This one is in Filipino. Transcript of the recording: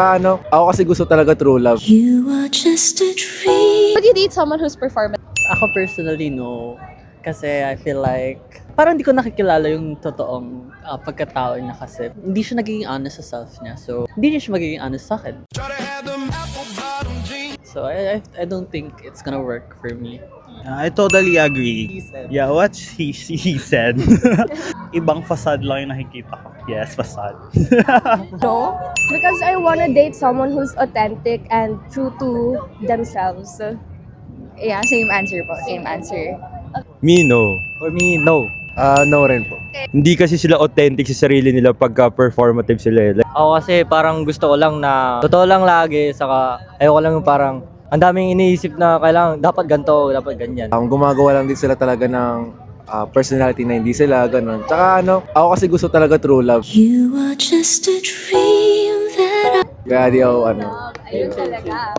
Ako kasi gusto talaga true love. You are just a dream. Would you date someone who's performant? Ako personally, no. Kasi I feel like, parang hindi ko nakikilala yung totoong pagkatao niya kasi hindi siya nagiging honest sa self niya. So, hindi niya siya magiging honest sa akin. So, I don't think it's gonna work for me. I totally agree. Yeah, what he said. Ibang facade lang yung nakikita ko. Yes, facade. No, because I wanna date someone who's authentic and true to themselves. Yeah, same answer po. Same answer. Me, no. For me, no. No rin po. Hindi kasi sila authentic sa sarili nila pagka performative sila eh. Ako kasi parang gusto ko lang na totoo lang lagi, saka ayoko lang yung parang ang daming iniisip na kailangan dapat ganito, dapat ganyan. Gumagawa lang din sila talaga ng personality na hindi sila ganun. Tsaka ako kasi gusto talaga true love. You are just a dream that I Kaya di ako Ayun talaga.